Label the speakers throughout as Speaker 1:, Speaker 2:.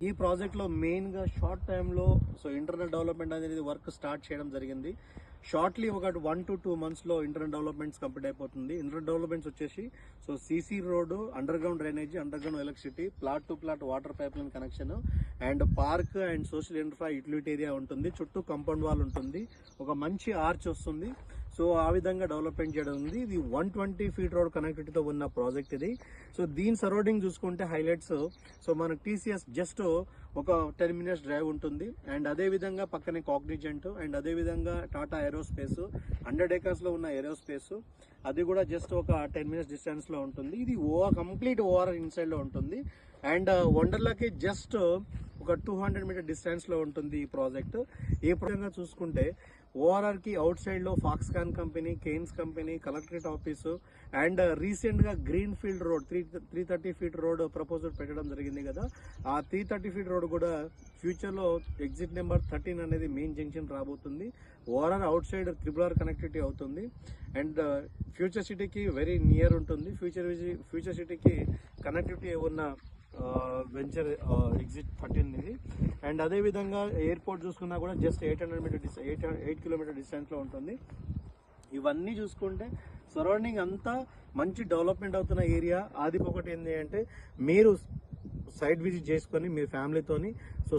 Speaker 1: ఈ ప్రాజెక్ట్ లో మెయిన్ గా షార్ట్ టైమ్ లో ఇంటర్నల్ డెవలప్మెంట్ అనేది వర్క్ స్టార్ట్ చేయడం జరిగింది. షార్ట్లీ ఒక 1 to 2 months లో ఇంటర్నల్ డెవలప్మెంట్స్ కంప్లీట్ అయిపోతుంది. ఇంటర్నల్ డెవలప్మెంట్స్ వచ్చేసి CC road, under ground drainage, under ground electricity, plot to plot water pipe line connection and park and social infra utility area ఉంటుంది. చుట్టూ compound wall ఉంటుంది. ఒక మంచి arch వస్తుంది. ఆ విధంగా డెవలప్మెంట్ చేయడం ఉంది. ఇది 120 feet రోడ్ కనెక్టివిటీతో ఉన్న ప్రాజెక్ట్ ఇది. దీని సరౌండింగ్ చూసుకుంటే హైలైట్స్ మనకు టీసీఎస్ జస్ట్ ఒక 10 minutes డ్రైవ్ ఉంటుంది. అండ్ అదే విధంగా పక్కనే కాగ్నిజెంట్ అండ్ అదే విధంగా టాటా ఏరోస్పేస్ 100 acres లో ఉన్న ఏరోస్పేస్ అది కూడా జస్ట్ ఒక 10 minutes డిస్టెన్స్ లో ఉంటుంది. ఇది కంప్లీట్ ఓఆర్ ఇన్సైడ్ లో ఉంటుంది. అండ్ వండర్లాకి జస్ట్ ఒక 200 meter డిస్టెన్స్ లో ఉంటుంది ఈ ప్రాజెక్ట్. ఏ విధంగా చూసుకుంటే ఓఆర్ఆర్ కి అవుట్ సైడ్ లో Foxconn company, Kaynes company, collectorate office and recent గా green field road 330 feet road proposal పెట్టడం జరిగింది కదా. ఆ 330 feet రోడ్ కూడా ఫ్యూచర్ లో ఎగ్జిట్ నెంబర్ 13 అనేది మెయిన్ జంక్షన్ రాబోతుంది. ORR outside RRR connectivity అవుతుంది. అండ్ ఫ్యూచర్ సిటీకి వెరీ నియర్ ఉంటుంది. ఫ్యూచర్ సిటీకి కనెక్టివిటీ ఉన్న వెంచర్ ఎగ్జిట్ 13 ఇది. అండ్ అదే విధంగా ఎయిర్పోర్ట్ చూసుకున్నా కూడా జస్ట్ 8 kilometer డిస్టెన్స్ లో ఉంటుంది. ఇవన్నీ చూసుకుంటే సరౌండింగ్ అంతా మంచి డెవలప్మెంట్ అవుతున్న ఏరియా. అది ఒకటి ఏంటి అంటే మీరు సైట్ విజిట్ చేసుకొని మీ ఫ్యామిలీతోని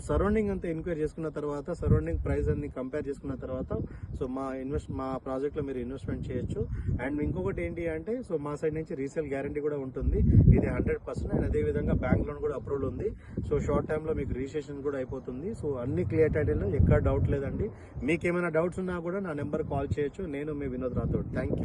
Speaker 1: సరౌండింగ్ అంతా ఎంక్వైరీ చేసుకున్న తర్వాత సరౌండింగ్ ప్రైస్ అన్ని కంపేర్ చేసుకున్న తర్వాత మా ప్రాజెక్ట్ లో మీరు ఇన్వెస్ట్మెంట్ చేయొచ్చు. అండ్ ఇంకొకటి ఏంటి అంటే మా సైడ్ నుంచి రీసేల్ గ్యారంటీ కూడా ఉంటుంది. ఇది 100%. అండ్ అదే విధంగా బ్యాంక్ లోన్ కూడా అప్రూవల్ ఉంది. షార్ట్ టైమ్ లో మీకు రిజిస్ట్రేషన్ కూడా అయిపోతుంది. అన్ని క్లియర్ టైటిల్, ఎక్కడ డౌట్ లేదండి. మీకు ఏమైనా డౌట్స్ ఉన్నా కూడా నా నెంబర్ కాల్ చేయొచ్చు. నేను మీ వినోద్ రాథోడ్. Thank you.